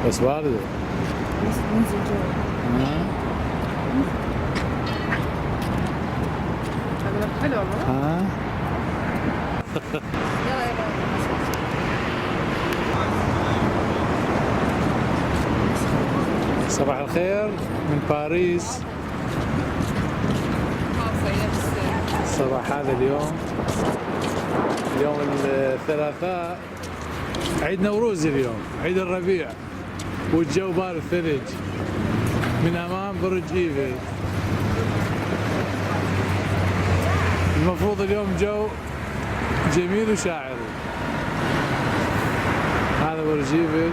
بس باردة. بس ننزل جوا. أغلب حلو والله. يلا يلا. صباح الخير من باريس. صباح هذا اليوم الثلاثاء، عيد نوروز اليوم، عيد الربيع، والجو بارد ثلج. من امام برج ايفل. المفروض اليوم جو جميل وشاعري. هذا برج ايفل،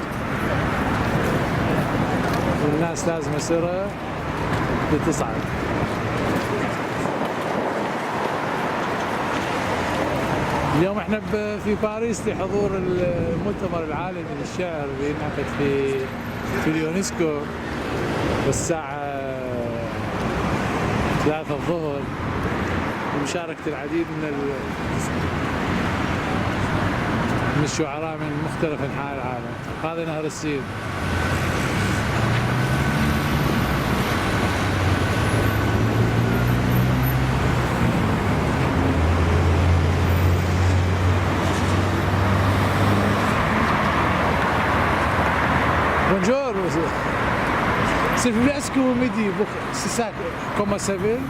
والناس لازم سرة لتصعد. اليوم احنا في باريس لحضور المؤتمر العالمي للشعر اللي ينعقد في اليونسكو والساعة 3 الظهر، بمشاركة العديد من الشعراء من مختلف أنحاء العالم. هذا نهر السين. Bonjour, c'est vous est-ce que vous me dites, c'est ça, comment ça s'appelle?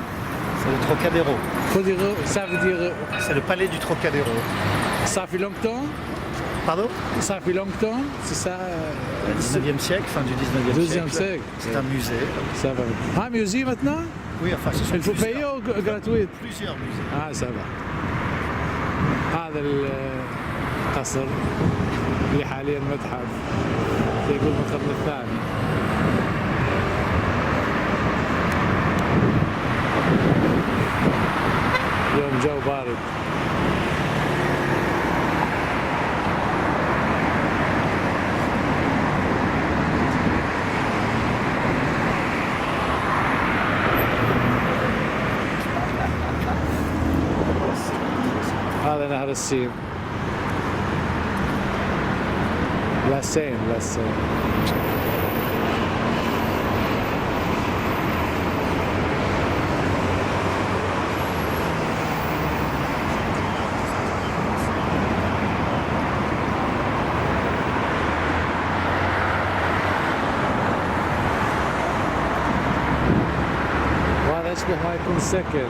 C'est le Trocadéro. Ça veut dire... C'est le palais du Trocadéro. Ça fait longtemps? Pardon? Ça fait longtemps, c'est ça? Le 19e siècle, fin du 19e siècle. C'est un musée. Ça va. Ah, musée maintenant? Oui, enfin, ce sont il faut payer ou gratuit? Plusieurs musées. Ah, ça va. هذا القصر اللي حاليا متحف، يقول من القرن الثاني. اليوم جو بارد. هذا نهر السين. لا سين. وهذا يشبه ما يكون سكن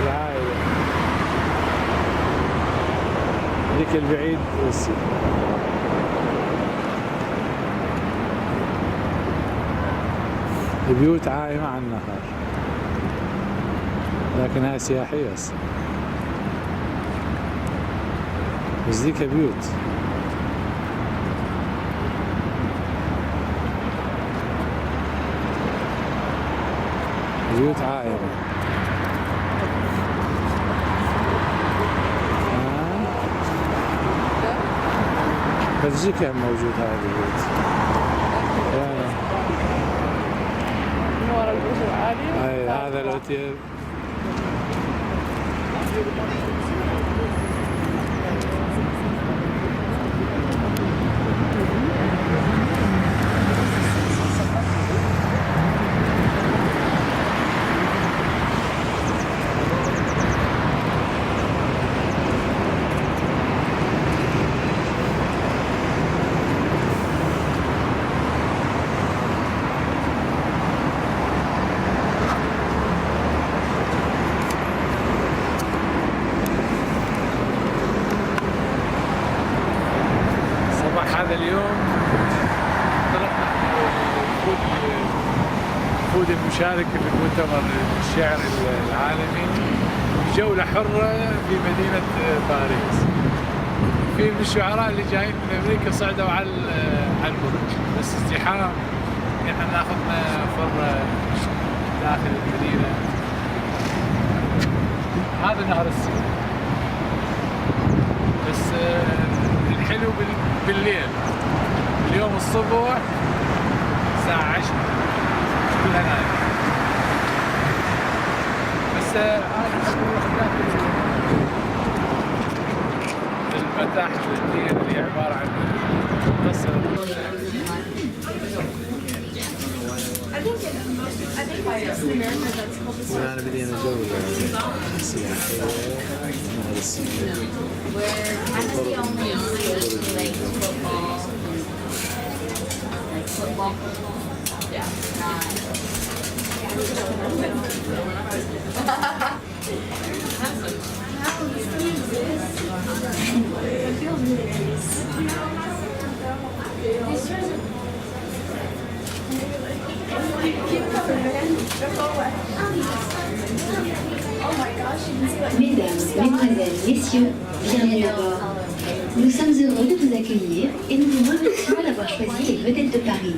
العائلة. ذيك البعيد البيوت عايمة على النهر، لكنها سياحية أصلا. بس ذيك بيوت. بيوت عائمة. بلجيكا موجود هذا البيت. ورا البرج العالي. اي هذا الاوتيل. هذا اليوم انطلقنا وفود المشاركة في المؤتمر الشعري العالمي بجولة حرة في مدينة باريس. في من الشعراء اللي جايين من أمريكا صعدوا على البرج، بس ازدحام، يعني ناخذنا فرة داخل المدينة. هذا نهر السين. بس الحلو بالليل. اليوم الصبح الساعة 10 كلها نايمة. بس المتاحف اللي عبارة عن يعني بدينا جو سياحية هذا السنة. Mesdames, Mesdemoiselles, Messieurs, bienvenue à bord. Nous sommes heureux de vous accueillir et nous vous remercions d'avoir choisi les vedettes de Paris.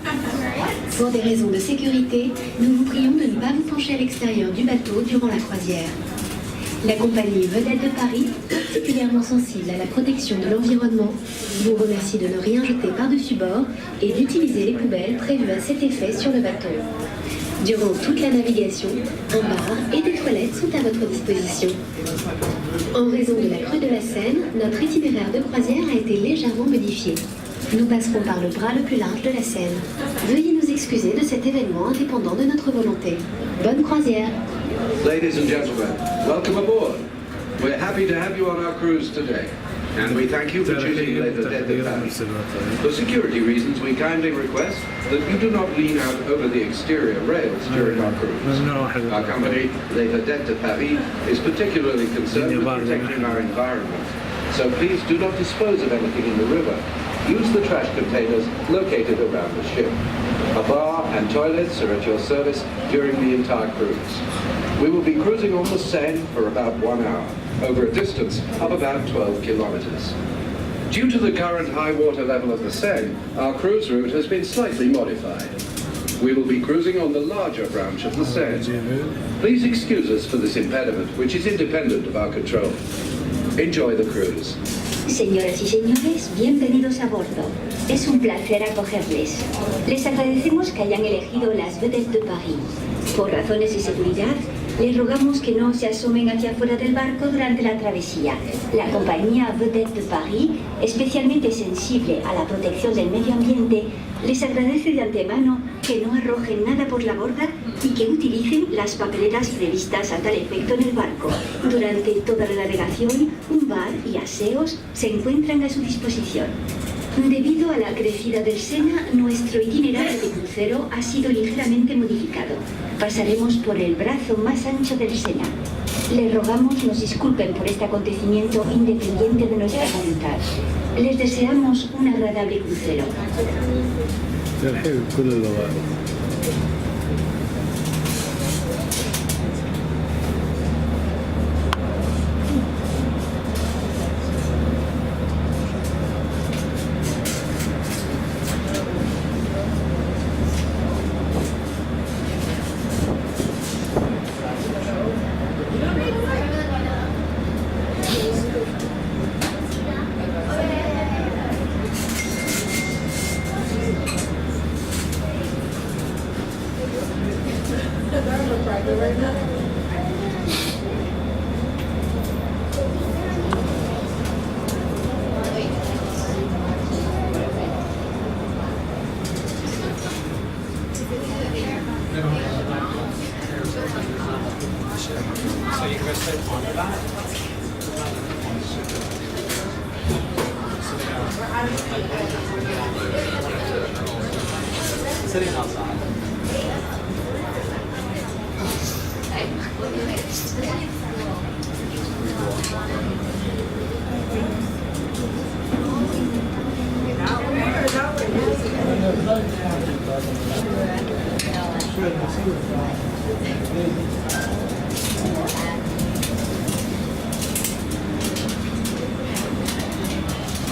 Pour des raisons de sécurité, nous vous prions de ne pas vous pencher à l'extérieur du bateau durant la croisière. La compagnie Vedettes de Paris, particulièrement sensible à la protection de l'environnement, vous remercie de ne rien jeter par-dessus bord et d'utiliser les poubelles prévues à cet effet sur le bateau. Durant toute la navigation, un bar et des toilettes sont à votre disposition. En raison de la crue de la Seine, notre itinéraire de croisière a été légèrement modifié. Nous passerons par le bras le plus large de la Seine. Veuillez nous excuser de cet événement indépendant de notre volonté. Bonne croisière! Ladies and gentlemen, welcome aboard. We're happy to have you on our cruise today, and we thank you for choosing Les Vedettes de Paris. For security reasons, we kindly request that you do not lean out over the exterior rails during our cruise. Our company, Les Vedettes de Paris, is particularly concerned with protecting our environment, so please do not dispose of anything in the river. Use the trash containers located around the ship. A bar and toilets are at your service during the entire cruise. We will be cruising on the Seine for about 1 hour, over a distance of about 12 kilometers. Due to the current high water level of the Seine, our cruise route has been slightly modified. We will be cruising on the larger branch of the Seine. Please excuse us for this impediment, which is independent of our control. Enjoy the cruise. Señoras y señores, bienvenidos a bordo. Es un placer acogerles. Les agradecemos que hayan elegido las Vedettes de Paris. Por razones de seguridad, les rogamos que no se asomen hacia afuera del barco durante la travesía. La compañía Vedettes de Paris, especialmente sensible a la protección del medio ambiente, les agradece de antemano que no arrojen nada por la borda y que utilicen las papeleras previstas a tal efecto en el barco. Durante toda la navegación, un bar y aseos se encuentran a su disposición. Debido a la crecida del Sena, nuestro itinerario de crucero ha sido ligeramente modificado. Pasaremos por el brazo más ancho del Sena. Les rogamos nos disculpen por este acontecimiento independiente de nuestra voluntad. Les deseamos un agradable crucero.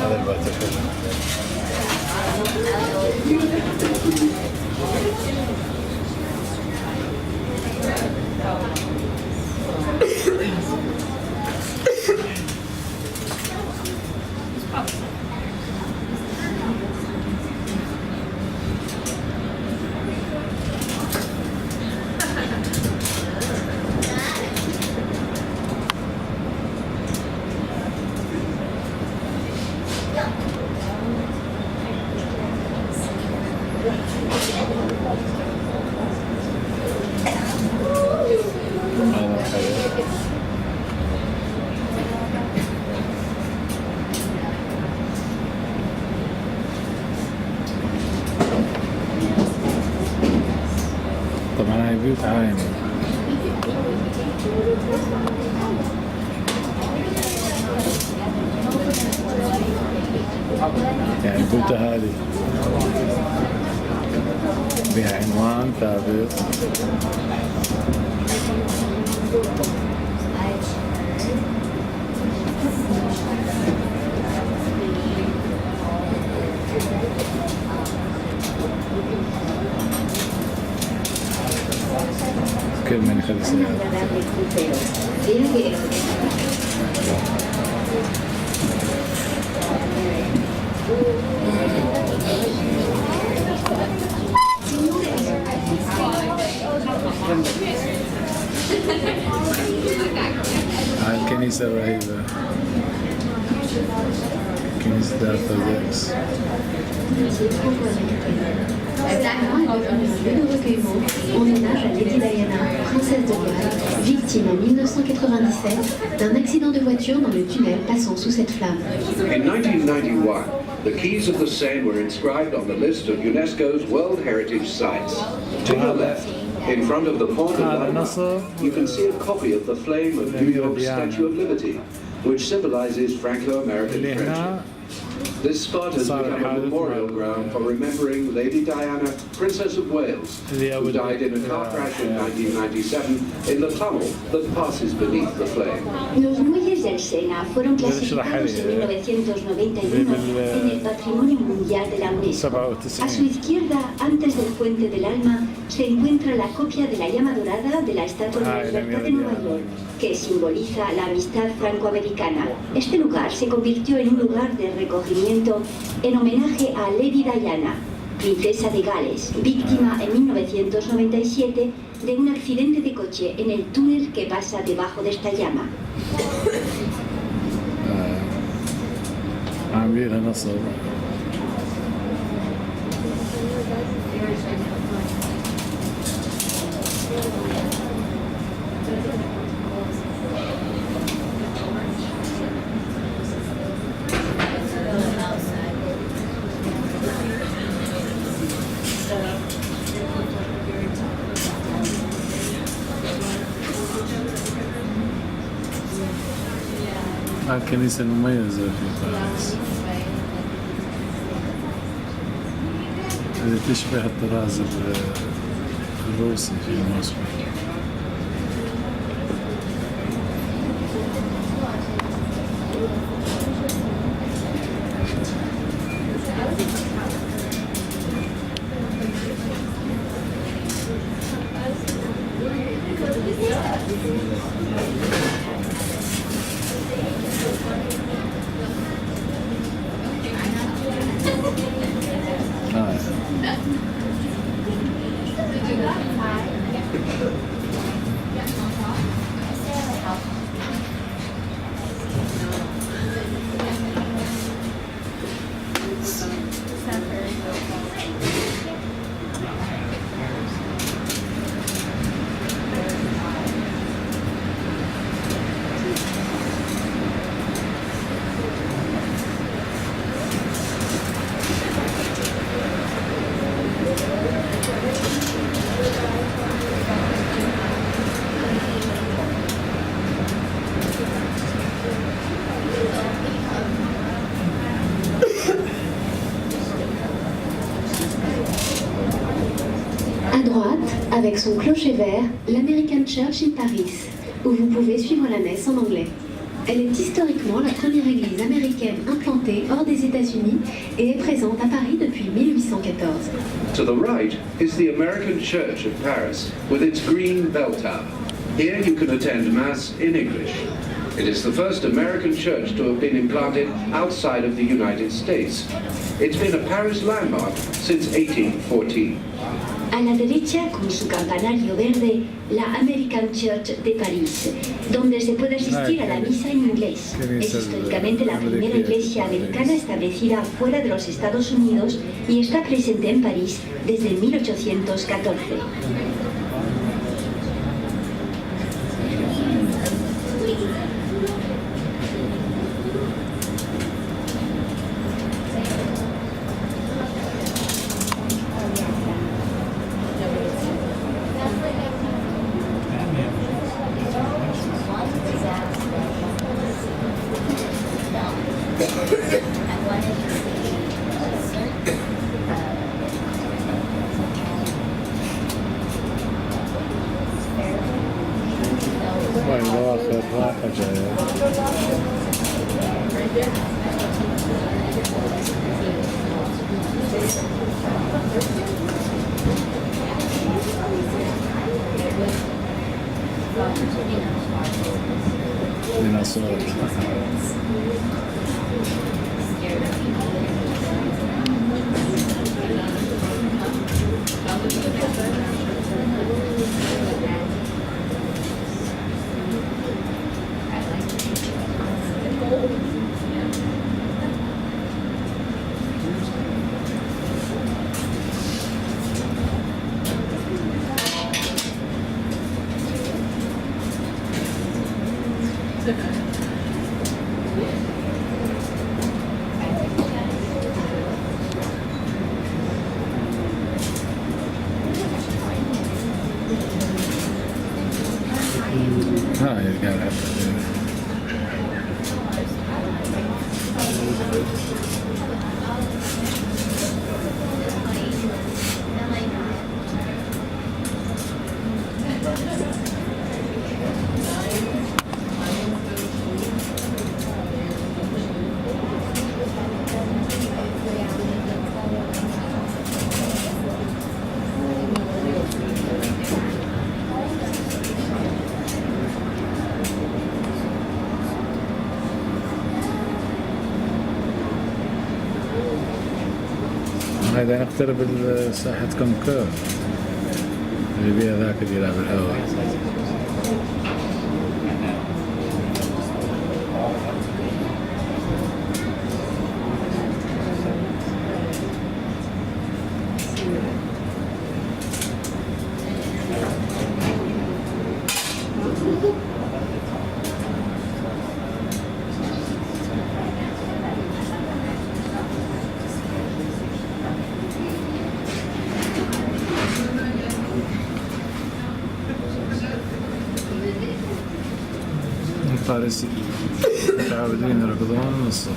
هذا الباتر بيوت عايمة. يعني البيوت هذه بها عنوان ثابت. كل من يخلي سيارة. هاي الكنيسة الرهيبة، كنيسة الأرثوذكس. Cette maison est devenue un lieu de recueillement en hommage à Lady Diana, princesse de Galles, victime en 1997 d'un accident de voiture dans le tunnel passant sous cette flamme. In 1991, the quays of the Seine were inscribed on the list of UNESCO's World Heritage Sites. To your left, in front of the Pont de l'Alma, you can see a copy of the flame of New York's Statue of Liberty, which symbolizes Franco-American friendship. This spot has become a memorial ground for remembering Lady Diana, Princess of Wales, who died in a car crash in 1997 in the tunnel that passes beneath the flame. Los muelles del Sena fueron clasificados en 1991 en el Patrimonio Mundial de la UNESCO. A su izquierda, antes del Puente del Alma, se encuentra la copia de la llama dorada de la Estatua de la Libertad de Nueva York, que simboliza la amistad franco-americana. Este lugar se convirtió en un lugar de recogimiento en homenaje a Lady Diana, princesa de Gales, víctima en 1997 de un accidente de coche en el túnel que pasa debajo de esta llama. عاملينها نصب. الكنيسة المميزة في باريس اللي تشبه الطراز الروسي في موسكو. À droite, avec son clocher vert, l'American Church in Paris, où vous pouvez suivre la messe en anglais. Elle est historiquement la première église américaine implantée hors des États-Unis et est présente à Paris depuis 1814. To the right is the American Church of Paris with its green bell tower. Here you can attend Mass in English. It is the first American church to have been implanted outside of the United States. It's been a Paris landmark since 1814. A la derecha, con su campanario verde, la American Church de París, donde se puede asistir a la misa en inglés. Es históricamente la primera iglesia americana establecida fuera de los Estados Unidos y está presente en París desde 1814. والله راحة جاية. ديناصور. هاي القلعة. هذا نقترب ساحة كونكور اللي بيها ذاك اللي يلعب الهواء. الفارسي متعودين يركضون من الصبح.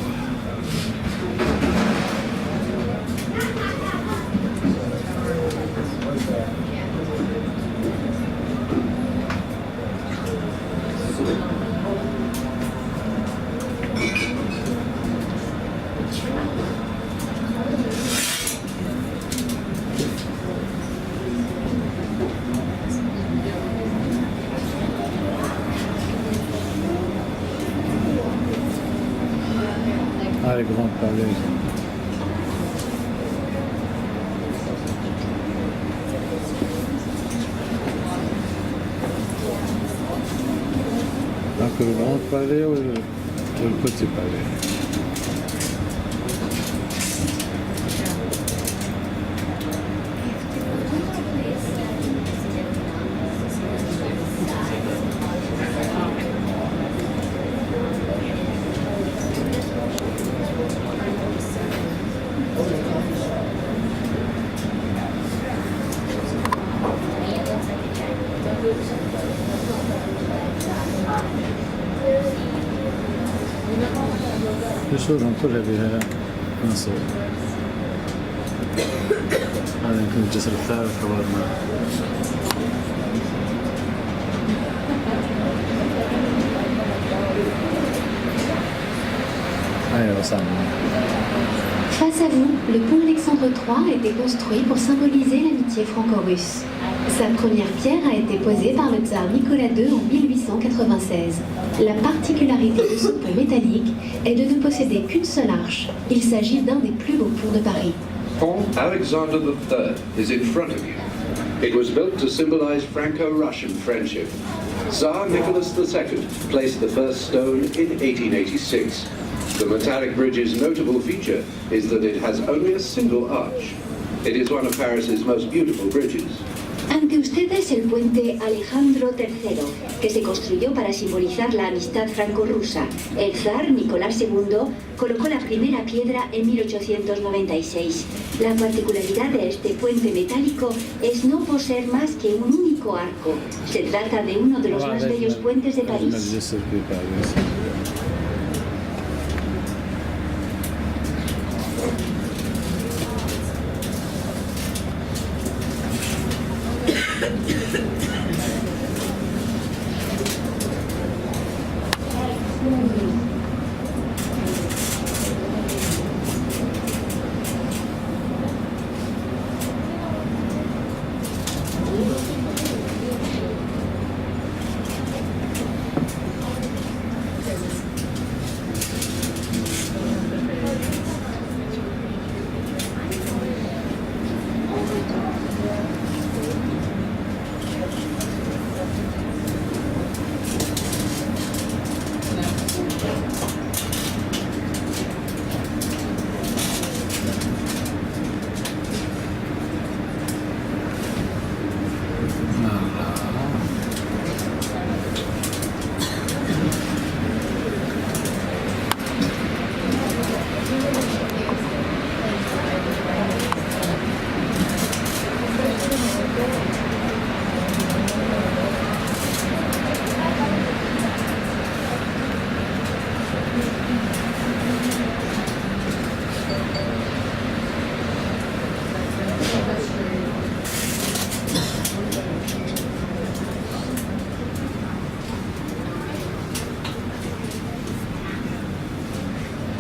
هاي جراند باليه. هاك الجراند باليه والبوتي باليه. يشورهم كلها بها منصور. هذا يمكن الجسر الثالث حوار ما. أيوة وصلنا. Face à vous, le pont Alexandre III a été construit pour symboliser l'amitié franco-russe. Sa première pierre a été posée par le tsar Nicolas II en 1896. La particularité de ce pont métallique est de ne posséder qu'une seule arche. Il s'agit d'un des plus beaux ponts de Paris. Pont Alexander III is in front of you. It was built to symbolize Franco-Russian friendship. Tsar Nicholas II placed the first stone in 1886. The metallic bridge's notable feature is that it has only a single arch. It is one of Paris's most beautiful bridges. Ante ustedes el puente Alejandro III, que se construyó para simbolizar la amistad franco-rusa. El zar Nicolás II colocó la primera piedra en 1896. La particularidad de este puente metálico es no poseer más que un único arco. Se trata de uno de los más bellos puentes de París.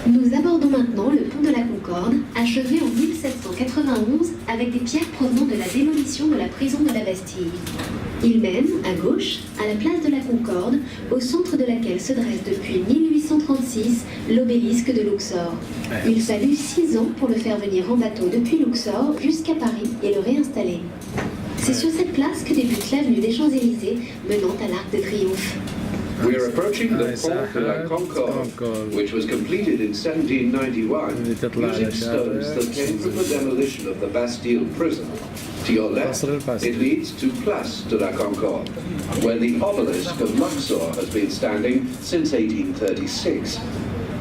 Nous abordons maintenant le pont de la Concorde, achevé en 1791 avec des pierres provenant de la démolition de la prison de la Bastille. Il mène, à gauche, à la place de la Concorde, au centre de laquelle se dresse depuis 1836 l'obélisque de Luxor. Il fallut 6 ans pour le faire venir en bateau depuis Luxor jusqu'à Paris et le réinstaller. C'est sur cette place que débute l'avenue des Champs-Élysées menant à l'Arc de Triomphe. We are approaching the port de la Concorde, which was completed in 1791 using stones that came from the demolition of the Bastille prison. To your left, it leads to Place de la Concorde, where the obelisk of Luxor has been standing since 1836.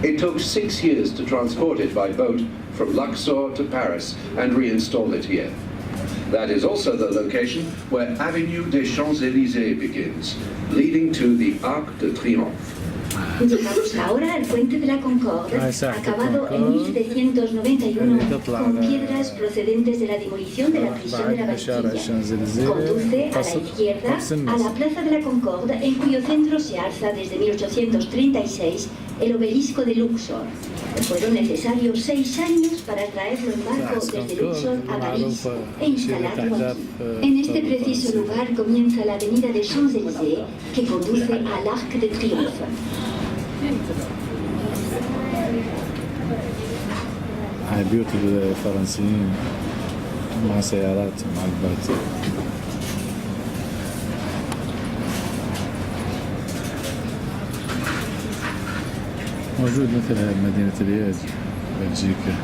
It took 6 years to transport it by boat from Luxor to Paris and reinstall it here. That is also the location where Avenue des Champs-Élysées begins, leading to the Arc de Triomphe. Llegamos ahora al puente de la Concorde, acabado en 1791 con piedras procedentes de la demolición de la prisión de la Bastilla. Conduce a la izquierda a la Plaza de la Concorde, en cuyo centro se alza desde 1836 el obelisco de Luxor. Fueron necesarios 6 años para traerlo en barco desde Luxor a París e instalarlo aquí. En este preciso lugar comienza la avenida des Champs-Élysées, que conduce al Arc de Triomphe. هاي بيوت الفرنسيين مع سيارات معبات. موجود مثل هاي مدينة لييج بلجيكا.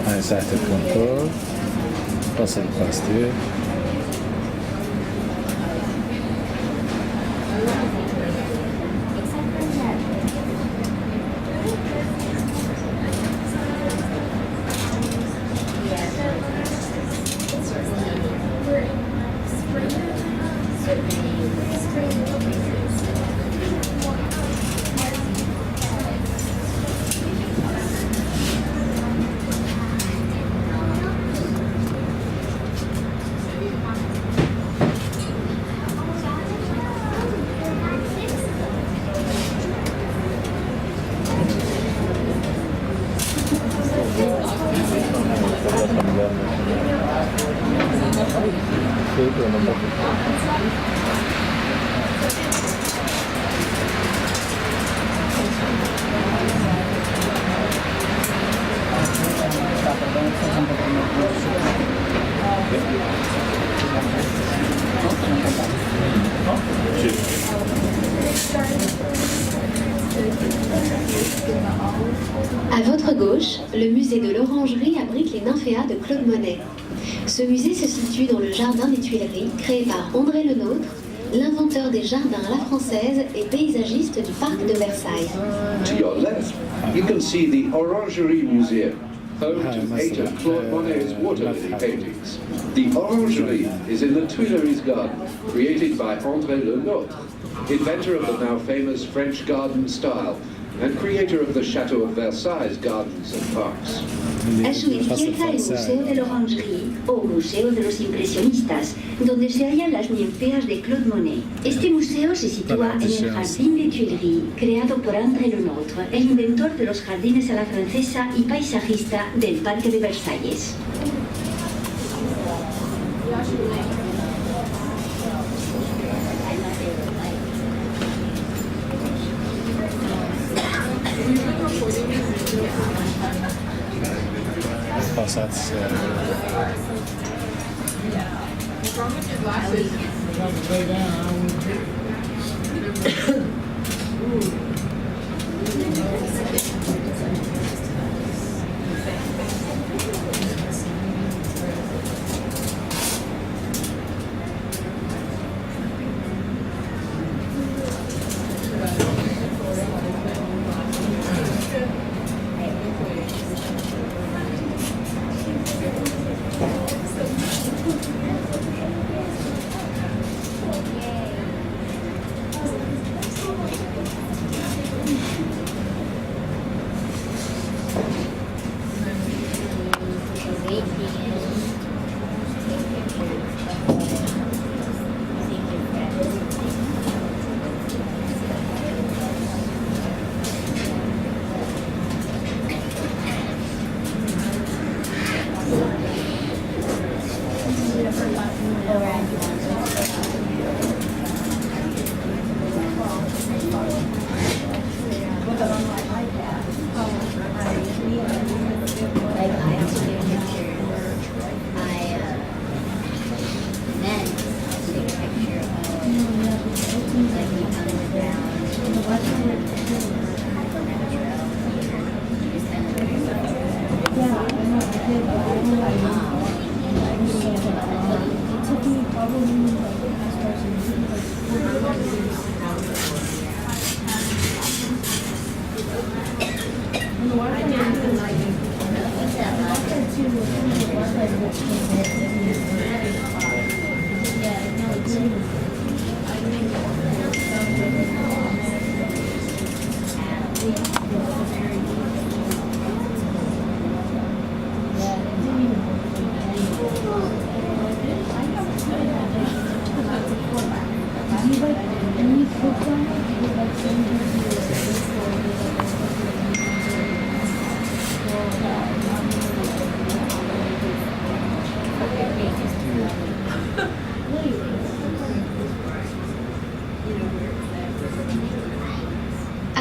هاي ساحة الكونكورد، قصر الباستيل. À votre gauche, le musée de l'Orangerie abrite les nymphéas de Claude Monet. Ce musée se situe dans le jardin des Tuileries, créé par André Le Nôtre, l'inventeur des jardins à la française et paysagiste du parc de Versailles. To your left, you can see the Orangerie Museum, home to 8 of Claude Monet's water lily paintings. The Orangerie is in the Tuileries garden, created by André Le Nôtre, inventor of the now famous French garden style and creator of the Château of Versailles gardens and parks. A su izquierda el Museo de la Orangerie, o Museo de los Impresionistas, donde se hallan las ninfeas de Claude Monet. Este museo se sitúa en el Jardín de Tuileries, creado por André Le Nôtre, el inventor de los jardines a la francesa y paisajista del Parque de Versalles. Passat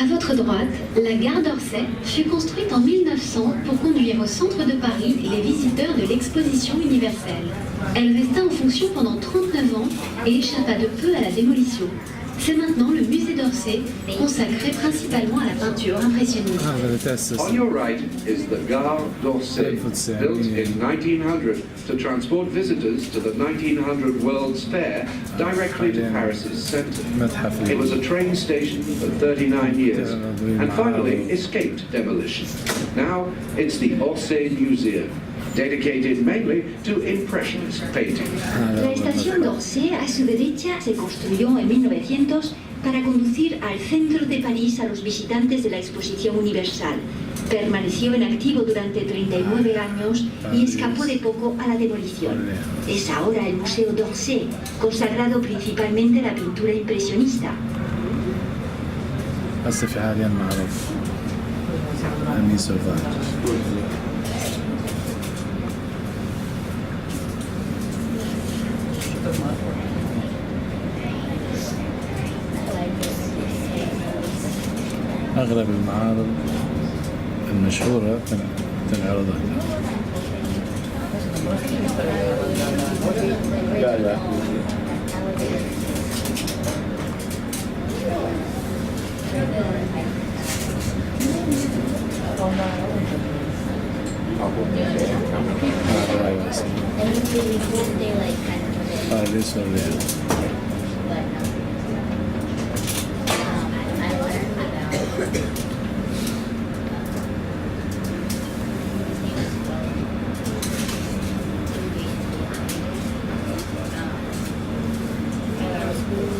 À votre droite, la gare d'Orsay fut construite en 1900 pour conduire au centre de Paris les visiteurs de l'exposition universelle. Elle resta en fonction pendant 39 ans et échappa de peu à la démolition. C'est maintenant le musée d'Orsay, consacré principalement à la peinture impressionniste. On your right is the Gare d'Orsay, built in 1900 to transport visitors to the 1900 World's Fair directly to Paris's centre. It was a train station for 39 years and finally escaped demolition. Now it's the Orsay Museum, dedicated mainly to Impressionist painting. La estación d'Orsay, a su derecha, se construyó en 1900 para conducir al centro de París a los visitantes de la Exposición Universal. Permaneció en activo durante 39 años y escapó de poco a la demolición. Es ahora el Museo d'Orsay, consagrado principalmente a la pintura impresionista. هسه في حاليا معروف أمي سوفاج. أغلب المعارض المشهورة تنعرض هنا. This one there.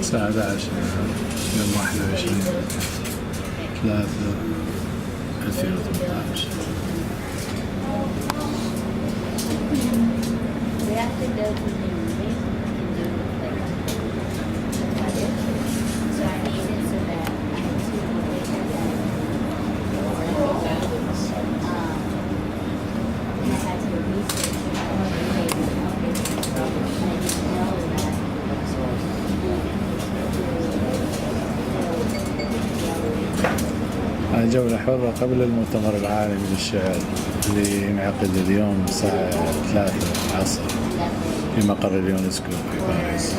الساعة 11 يوم 21/3/2018. جولة حرة قبل المؤتمر العالمي للشعر اللي ينعقد اليوم الساعة 3 العصر في مقر اليونسكو في باريس.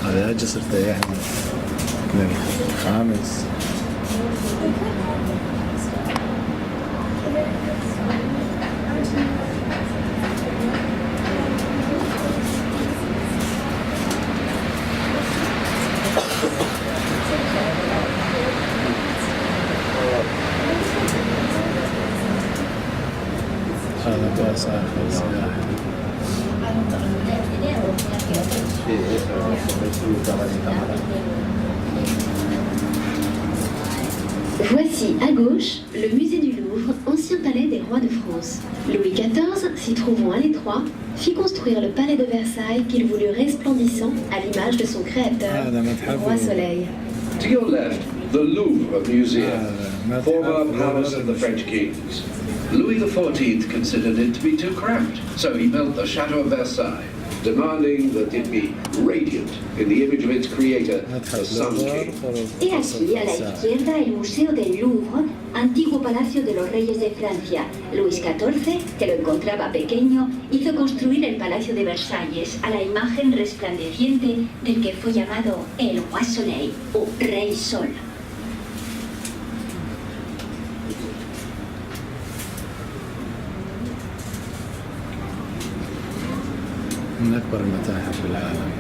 هذا جسر تيحنا الخامس. هذا باص آخر سياحي. Voici à gauche le musée du Louvre, ancien palais des rois de France. Louis XIV, s'y trouvant à l'étroit, fit construire le palais de Versailles qu'il voulut resplendissant à l'image de son créateur, le roi Soleil. To your left, the Louvre Museum, former palace of the French kings. Louis XIV considered it to be too cramped, so he built the Château of Versailles, demanding that it be radiant in the image of its creator, the Sun King. He aquí, a la izquierda, el Museo del Louvre, antiguo palacio de los reyes de Francia. Luis XIV, que lo encontraba pequeño, hizo construir el Palacio de Versalles a la imagen resplandeciente del que fue llamado el Roi Soleil, o Rey Sol. من أكبر المتاحف في العالم.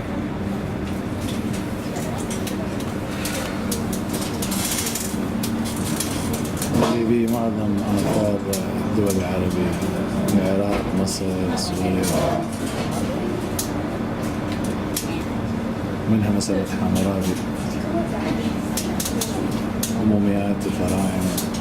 به معظم آثار الدول العربية، العراق، مصر، سوريا، منها مسألة حمورابي ومومياوات الفراعنة.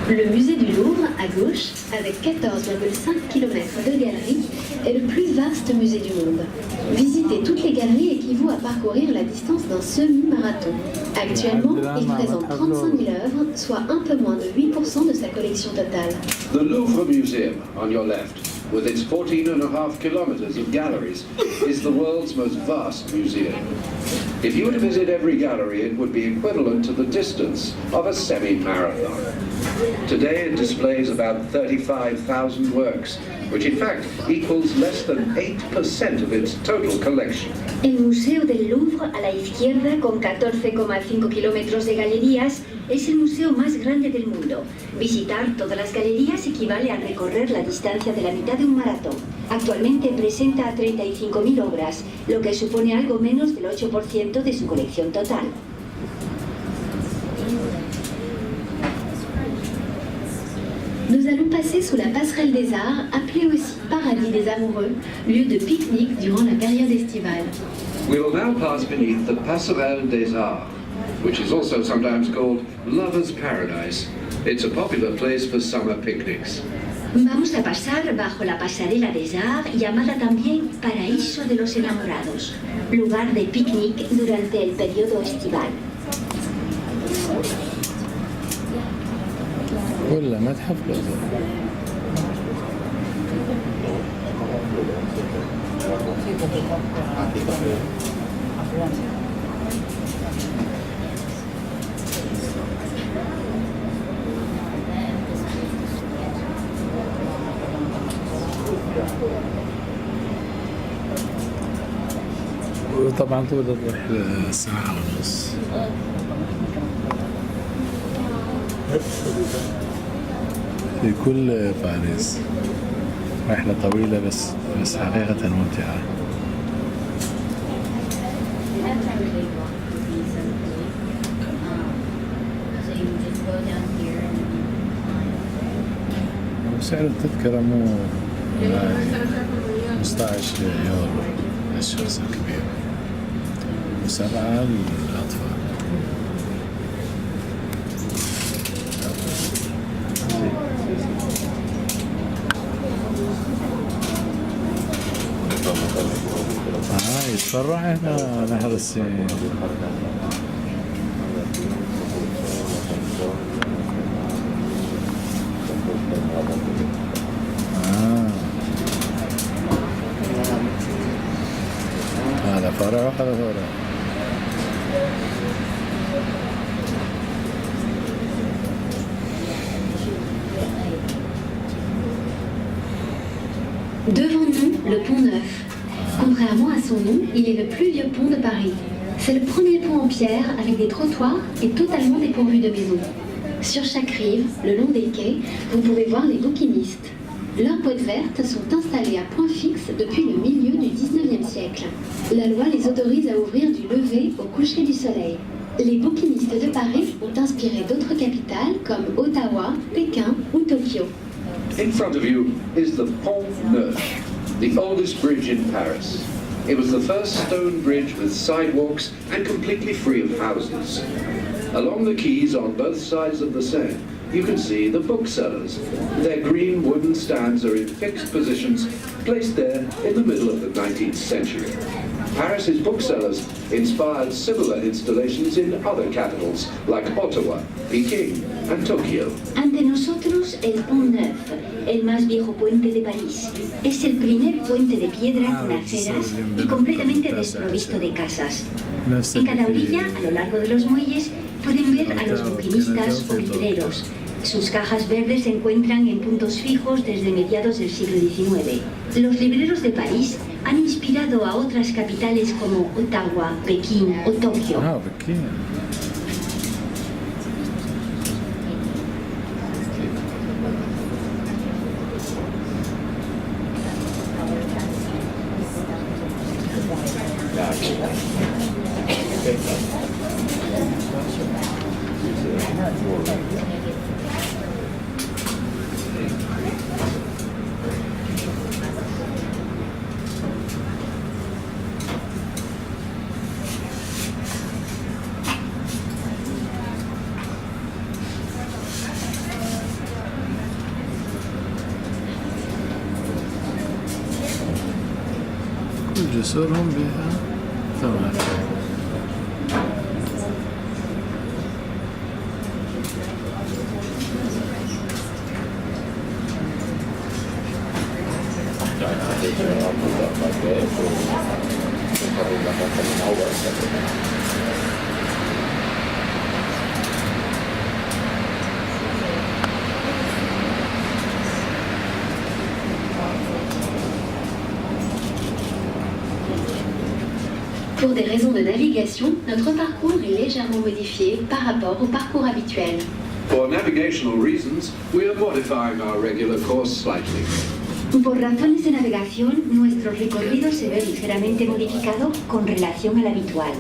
Le musée du Louvre, à gauche, avec 14,5 km de galeries, est le plus vaste musée du monde. Visiter toutes les galeries équivaut à parcourir la distance d'un semi-marathon. Actuellement, il présente 35 000 œuvres, soit un peu moins de 8% de sa collection totale. The Louvre Museum, on your left, with its 14.5 kilometers of galleries, is the world's most vast museum. If you were to visit every gallery, it would be equivalent to the distance of a semi-marathon. Today it displays about 35,000 works, which in fact equals less than 8% of its total collection. El Museo del Louvre, a la izquierda, con 14,5 kilómetros de galerías, es el museo más grande del mundo. Visitar todas las galerías equivale a recorrer la distancia de la mitad de un maratón. Actualmente presenta 35.000 obras, lo que supone algo menos del 8% de su colección total. Nous allons passer sous la passerelle des arts, appelée aussi Paradis des amoureux, lieu de pique-nique durant la période estivale. We will now pass beneath the Passerelle des Arts, which is also sometimes called Lover's Paradise. It's a popular place for summer picnics. Vamos a pasar bajo la pasarela des Arts, llamada también Paraíso de los Enamorados, lugar de picnic durante el periodo estival. ولا متحف طبعا طول الرحلة ساعة ونص. في كل باريس رحلة طويلة بس حقيقة ممتعة. وسعر التذكرة مو 15 يورو للشخص الكبير و7 للأطفال. يتفرع هنا نهر السين. هذا فرع وهذا فرع. Devant nous, le pont Neuf. Contrairement à son nom, il est le plus vieux pont de Paris. C'est le premier pont en pierre avec des trottoirs et totalement dépourvu de maisons. Sur chaque rive, le long des quais, vous pouvez voir les bouquinistes. Leurs boîtes vertes sont installées à point fixe depuis le milieu du 19e siècle. La loi les autorise à ouvrir du lever au coucher du soleil. Les bouquinistes de Paris ont inspiré d'autres capitales comme Ottawa, Pékin ou Tokyo. In front of you is the Pont Neuf, the oldest bridge in Paris. It was the first stone bridge with sidewalks and completely free of houses. Along the quays on both sides of the Seine, you can see the booksellers. Their green wooden stands are in fixed positions, placed there in the middle of the 19th century. Paris's booksellers inspired similar installations in other capitals like Ottawa, Peking and Tokyo. Ante nosotros el Pont Neuf, el más viejo puente de París. Es el primer puente de piedra con aceras y completamente desprovisto de casas. En cada orilla, a lo largo de los muelles, pueden ver a los buquinistas o libreros. Sus cajas verdes se encuentran en puntos fijos desde mediados del siglo XIX. Los libreros de París han inspirado a otras capitales como Ottawa, Pekín o Tokio. Ah, Pekín. جسورهم بها تمام. Pour des raisons de navigation, notre parcours est légèrement modifié par rapport au parcours habituel. For navigational reasons, we are modifying our regular course slightly. Por razones de navegación, nuestro recorrido se ve ligeramente modificado con relación al habitual.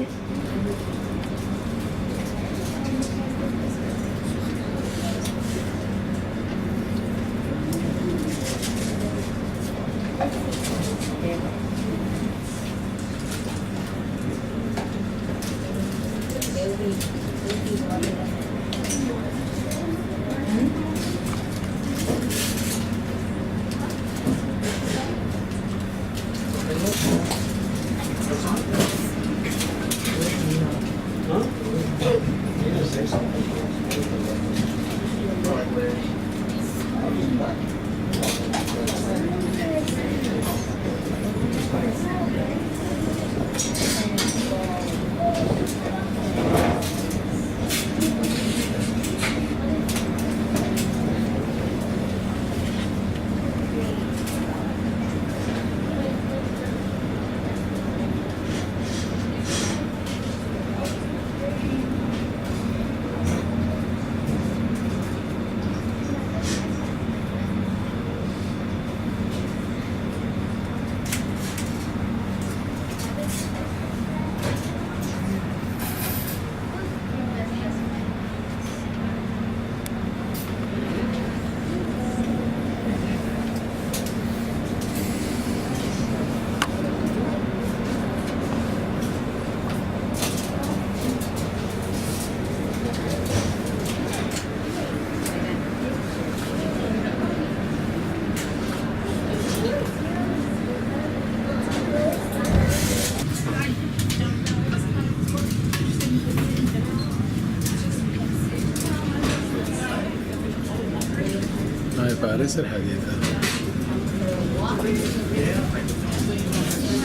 هاي باريس الحديثة،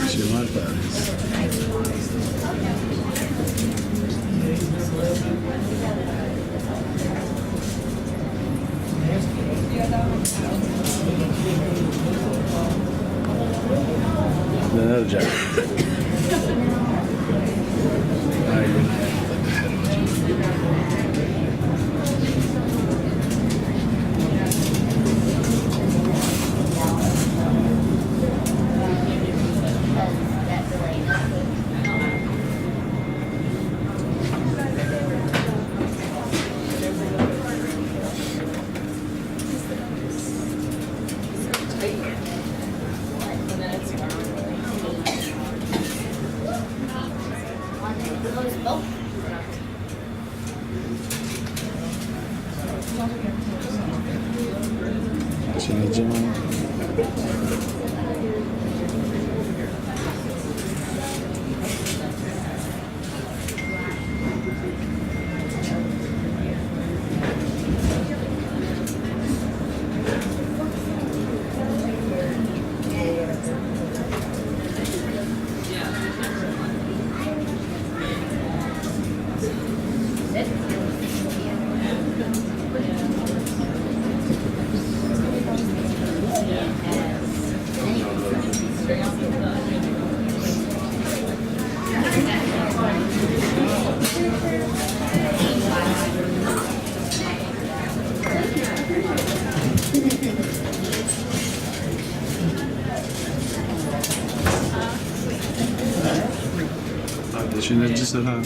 شمال باريس. نرجع. هاي المنطقة حلوة. عشان الجمال. عشان الجسر هذا.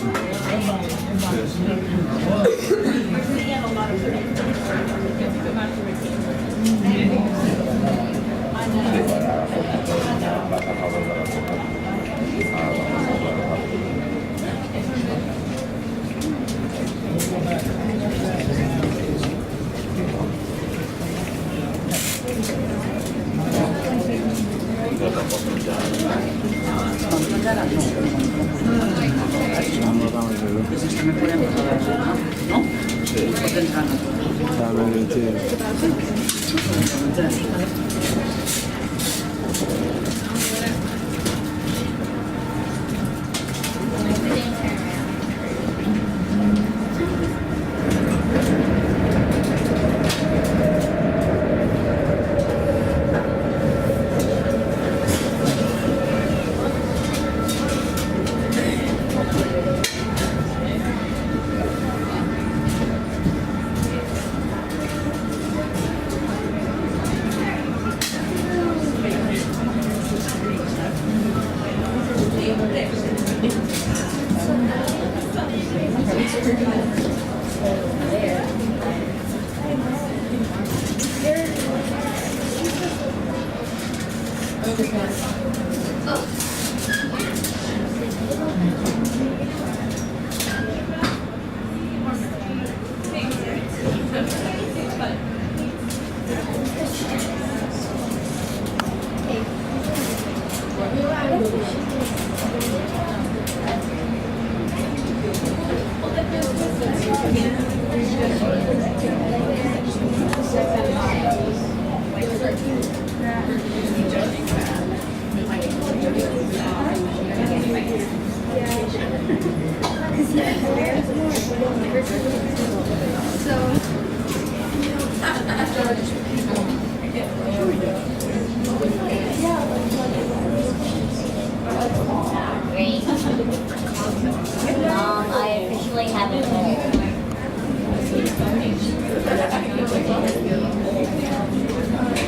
I officially haven't been.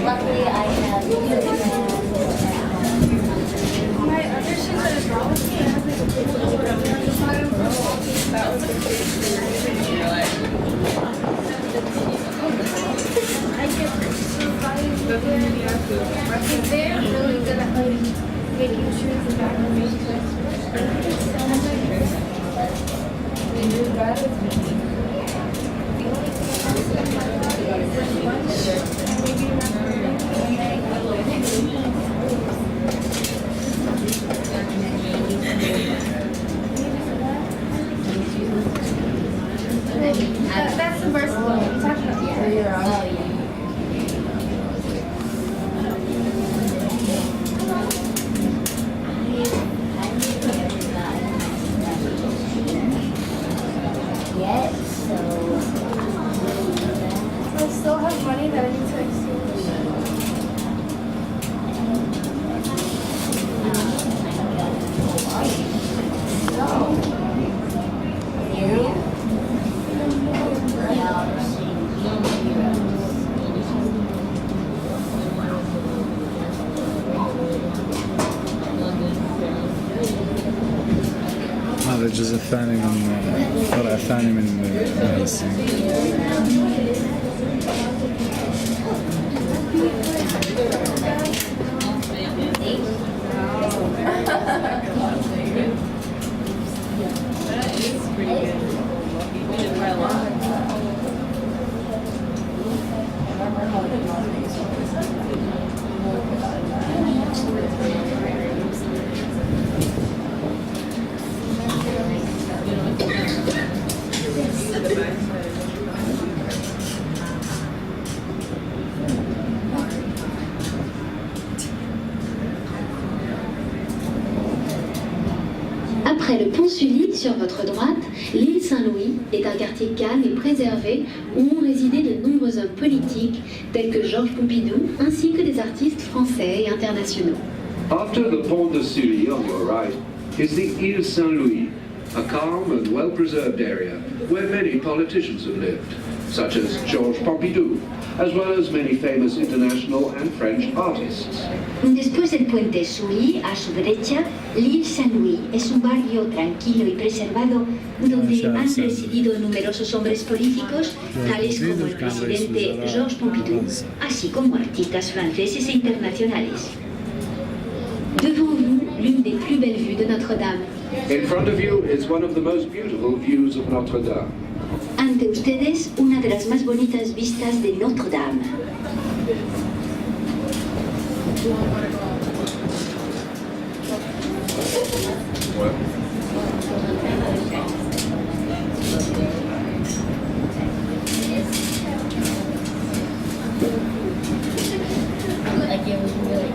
Luckily, I have My other shoes are they're really good at like making shoes and that's the versatile one. I'm talking about Oh, yeah. I still have money that I need to exchange. هذا الجزء الثاني من الفرع الثاني من الصين. sur votre droite, l'île Saint-Louis est un quartier calme et préservé où ont résidé de nombreux hommes politiques tels que Georges Pompidou ainsi que des artistes français et internationaux. After the Pont de Sully on your right is the Ile Saint-Louis, a calm and well-preserved area where many politicians have lived, such as Georges Pompidou, as well as many famous international and French artists. Después del puente Sully, a su derecha, l'Île Saint-Louis es un barrio tranquilo y preservado donde han residido numerosos hombres políticos, tales como el presidente Georges Pompidou, así como artistas franceses e internacionales. Devant vous, l'une des plus belles vues de Notre-Dame. In front of you is one of the most beautiful views of Notre-Dame. Ante ustedes, una de las más bonitas vistas de Notre-Dame. Like it was really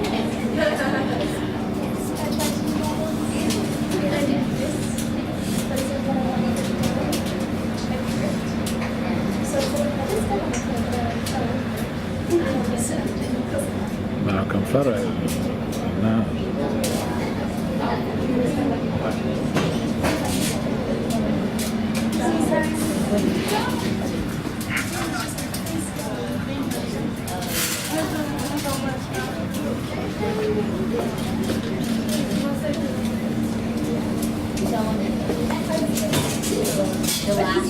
معكم فرع. نعم. the last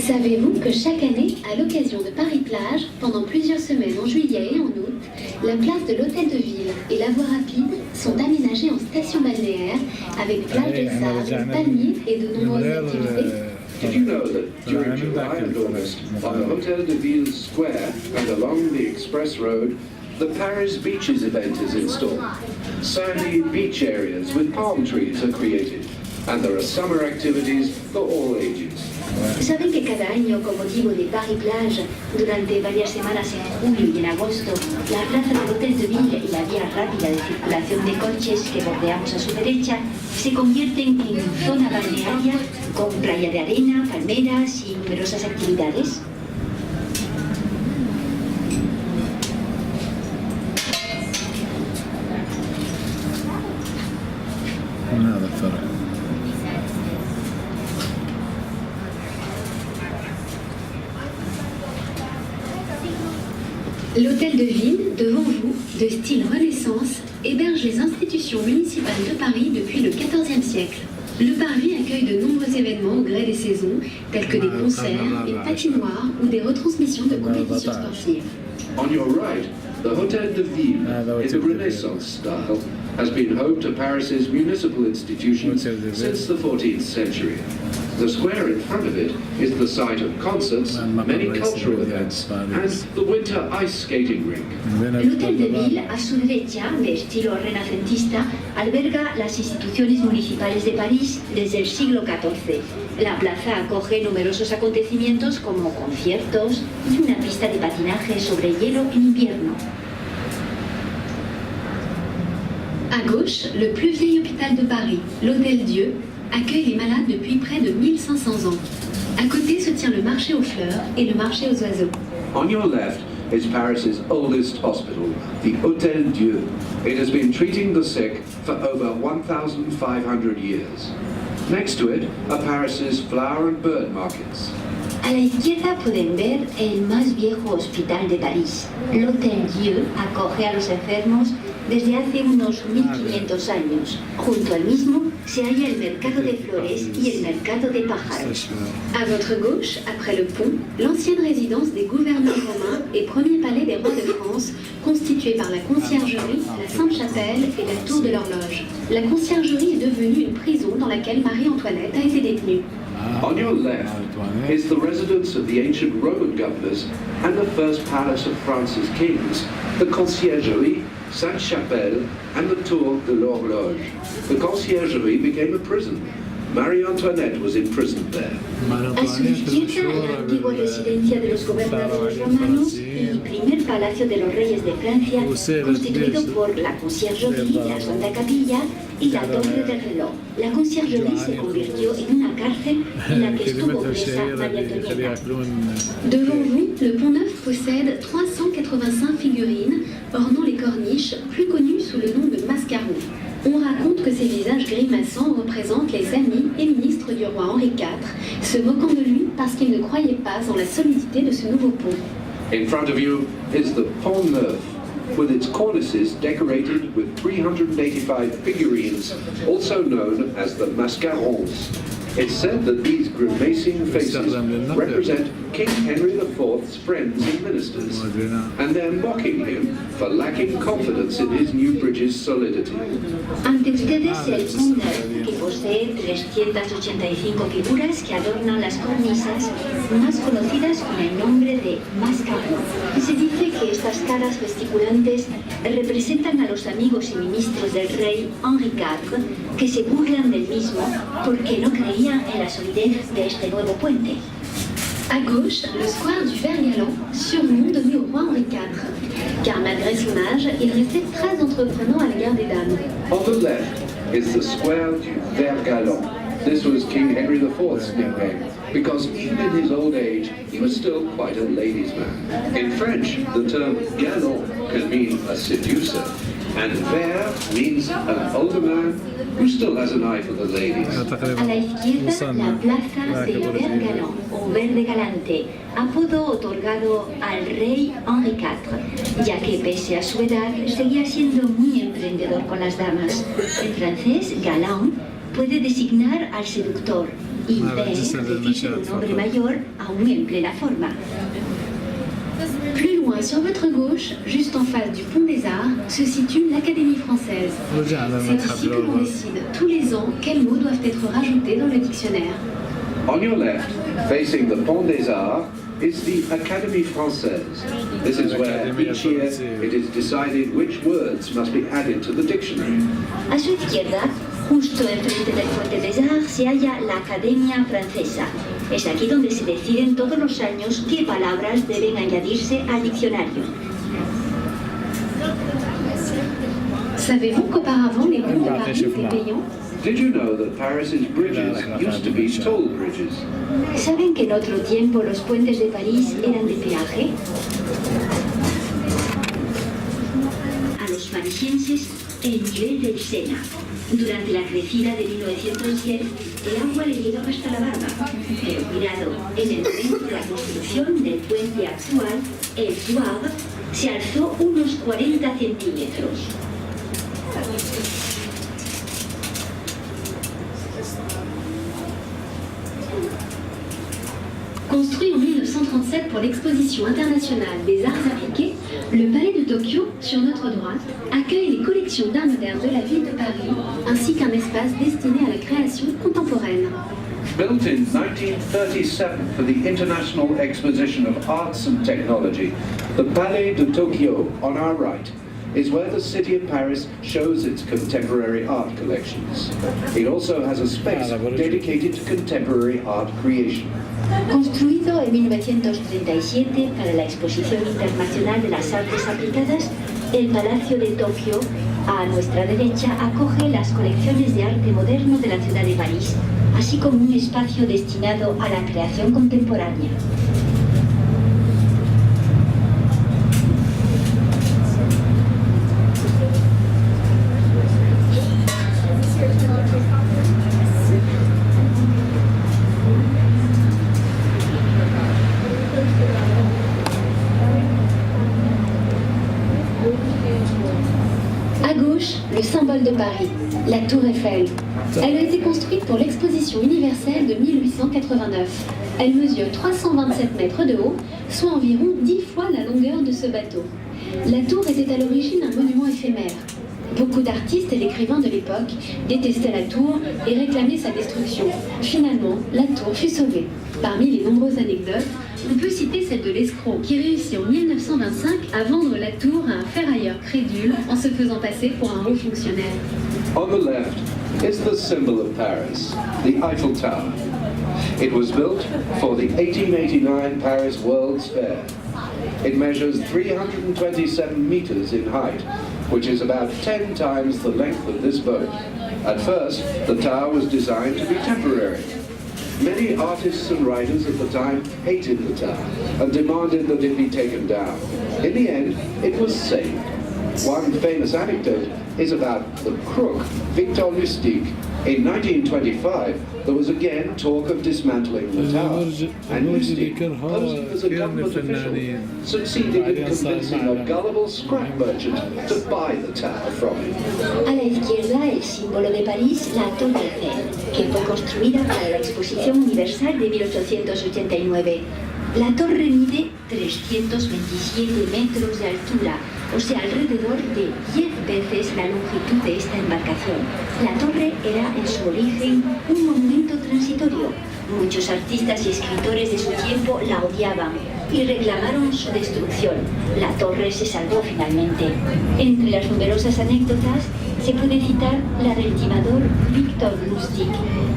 Savez-vous que chaque année, à l'occasion de Paris-Plage, pendant plusieurs semaines en juillet et en août, la place de l'Hôtel de Ville et la voie rapide sont aménagées en station balnéaire avec plage de sable, palmiers et de nombreuses activités? Did you know that during July and August, on the Hôtel de Ville Square and along the Express Road, the Paris Beaches event is installed. Sandy beach areas with palm trees are created, and there are summer activities for all ages. ¿Saben que cada año, con motivo de Paris Plage, durante varias semanas en julio y en agosto, la plaza del Hôtel de Ville y la vía rápida de circulación de coches que bordeamos a su derecha se convierten en zona balnearia con playa de arena, palmeras y numerosas actividades? هذا الفرع. L'Hôtel de Ville, devant vous, de style Renaissance, héberge les institutions municipales de Paris depuis le XIVe siècle. Le parvis accueille de nombreux événements au gré des saisons, tels que des concerts, une patinoire ou des retransmissions de compétitions sportives. On your right, the Hôtel de Ville, in the Renaissance style, has been home to Paris's municipal institutions since the 14th century. The square in front of it is the site of concerts, many cultural events, and the winter ice skating rink. L'Hôtel de Ville, a su derecha, de estilo renacentista, alberga las instituciones municipales de París desde el siglo XIV. La plaza acoge numerosos acontecimientos como conciertos y una pista de patinaje sobre hielo en invierno. À gauche, le plus vieil hôpital de Paris, l'Hôtel Dieu, accueille les malades depuis près de 1500 ans. À côté se tient le marché aux fleurs et le marché aux oiseaux. On your left is Paris's oldest hospital, the Hôtel Dieu. It has been treating the sick for over 1,500 years. Next to it are Paris's flower and bird markets. A la izquierda pueden ver el más viejo hospital de París. L'Hôtel Dieu acoge a los enfermos desde hace unos 1500 años. Junto al mismo se halla el mercado de flores y el mercado de pájaros. À votre gauche, après le pont, l'ancienne résidence des gouverneurs romains et premier palais des rois de France, constituée par la conciergerie, la Sainte-Chapelle et la tour de l'horloge. La conciergerie est devenue une prison dans laquelle Marie-Antoinette a été détenue. On your left is the residence of the ancient Roman governors and the first palace of France's kings, the Conciergerie, Sainte-Chapelle, and the Tour de l'Horloge. The Conciergerie became a prison. Marie Antoinette was imprisoned there. A su izquierda, la antigua residencia de los gobernadores romanos y primer palacio de los reyes de Francia, constituido por la Conciergerie, la Santa Capilla y la Torre del Reloj. La Conciergerie se convirtió en una cárcel en la que estuvo presa María Antonieta. Devant vous, le Pont Neuf possède 385 figurines ornant les corniches, plus connues sous le nom de mascarons. On raconte que ces visages grimaçants représentent les amis et ministres du roi Henri IV, se moquant de lui parce qu'ils ne croyaient pas en la solidité de ce nouveau pont. In front of you is the Pont Neuf, with its cornices decorated with 385 figurines, also known as the mascarons. It's said that these grimacing faces represent King Henry IV's friends and ministers, and they're mocking him for lacking confidence in his new bridge's solidity. Ante ustedes el Pont Neuf, que posee 385 figuras que adornan las cornisas, más conocidas con el nombre de mascarón. Se dice que estas caras gesticulantes representan a los amigos y ministros del rey Henri IV, que se burlan del mismo porque no creían en la solidez de este nuevo puente. À gauche, le square du Vert Galant, surnom donné au roi Henri IV, car malgré son âge, il restait très entreprenant à l'égard des dames. On the left is the Square du Vert Galant. This was King Henry IV's nickname, because even in his old age, he was still quite a ladies' man. In French, the term galant can mean a seducer, and vert means an older man who still has an eye for the ladies. A la izquierda, la plaza del Vert Galant, o Verde Galante, apodo otorgado al rey Henri IV, ya que pese a su edad seguía siendo muy emprendedor con las damas. En francés, galant puede designar al seductor y decirse de un hombre mayor aún en plena forma. Plus loin, sur votre gauche, juste en face du Pont des Arts, se situe l'Académie française. C'est ici que l'on décide tous les ans quels mots doivent être rajoutés dans le dictionnaire. On your left, facing the Pont des Arts, is the Académie Française. This is where each year it is decided which words must be added to the dictionary. A su izquierda, justo enfrente del Puente des Arts, se halla la Academia Francesa. Es aquí donde se deciden todos los años qué palabras deben añadirse al diccionario. Savez-vous qu'auparavant, les ponts de Paris étaient payants? Did you know that Paris's bridges used to be toll bridges? ¿Saben que en otro tiempo los puentes de París eran de peaje? A los parisienses, el nivel del Sena. Durante la crecida de 1910, el agua le llegaba hasta la barba. Pero cuidado, en el momento de la construcción del puente actual, el Thouars se alzó unos 40 centímetros. Construit en 1937 pour l'exposition internationale des arts appliqués, le Palais de Tokyo, sur notre droite, accueille les collections d'art moderne de la ville de Paris, ainsi qu'un espace destiné à la création contemporaine. Built in 1937 for the International Exposition of Arts and Technology, the Palais de Tokyo, on our right, is where the city of Paris shows its contemporary art collections. It also has a space dedicated to contemporary art creation. Construido en 1937 para la Exposición Internacional de las Artes Aplicadas, el Palacio de Tokio, a nuestra derecha, acoge las colecciones de arte moderno de la ciudad de París, así como un espacio destinado a la creación contemporánea. À gauche, le symbole de Paris, la Tour Eiffel. Elle a été construite pour l'exposition universelle de 1889. Elle mesure 327 mètres de haut, soit environ 10 fois la longueur de ce bateau. La tour était à l'origine un monument éphémère. Beaucoup d'artistes et d'écrivains de l'époque détestaient la tour et réclamaient sa destruction. Finalement, la tour fut sauvée. Parmi les nombreuses anecdotes, On peut citer celle de l'escroc qui réussit en 1925 à vendre la tour à un ferrailleur crédule en se faisant passer pour un haut fonctionnaire. On the left is the symbol of Paris, the Eiffel Tower. It was built for the 1889 Paris World's Fair. It measures 327 meters in height, which is about 10 times the length of this boat. At first, the tower was designed to be temporary. Many artists and writers at the time hated the tower and demanded that it be taken down. In the end, it was saved. One famous anecdote is about the crook, Victor Lustig. In 1925, there was again talk of dismantling the tower, and Lustig, posing as a government official, succeeded in convincing a gullible scrap merchant to buy the tower from him. A la izquierda, el símbolo de París, la Torre Eiffel, que fue construida para la Exposición Universal de 1889. La torre mide 327 metros de altura, o sea, alrededor de 10 veces la longitud de esta embarcación. La torre era en su origen un monumento transitorio. Muchos artistas y escritores de su tiempo la odiaban y reclamaron su destrucción. La torre se salvó finalmente. Entre las numerosas anécdotas se puede citar la del timador Victor Lustig,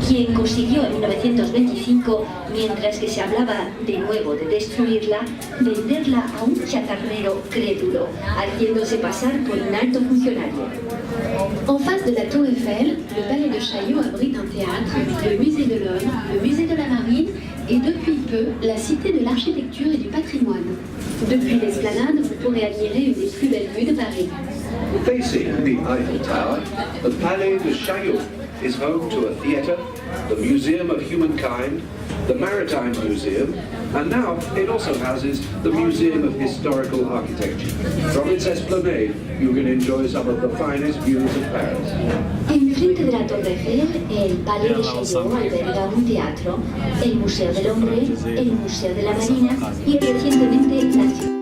quien consiguió en 1925, mientras que se hablaba de nuevo de destruirla, venderla a un chatarrero crédulo, haciéndose pasar por un alto funcionario. En face de la tour Eiffel, le palais de Chaillot abrite un théâtre, le musée de l'Homme, le musée de la Marine et depuis peu, la cité de l'architecture et du patrimoine. Depuis l'esplanade, vous pourrez admirer une des plus belles vues de Paris. Facing the Eiffel Tower, the Palais de Chaillot is home to a theatre, the Museum of Humankind, the Maritime Museum, and now it also houses the Museum of Historical Architecture. From its esplanade, you can enjoy some of the finest views of Paris. Enfrente de la Torre Eiffel, el Palais de Chaillot alberga un teatro, el Museo del Hombre, el Museo de la Marina y recientemente la ciudad.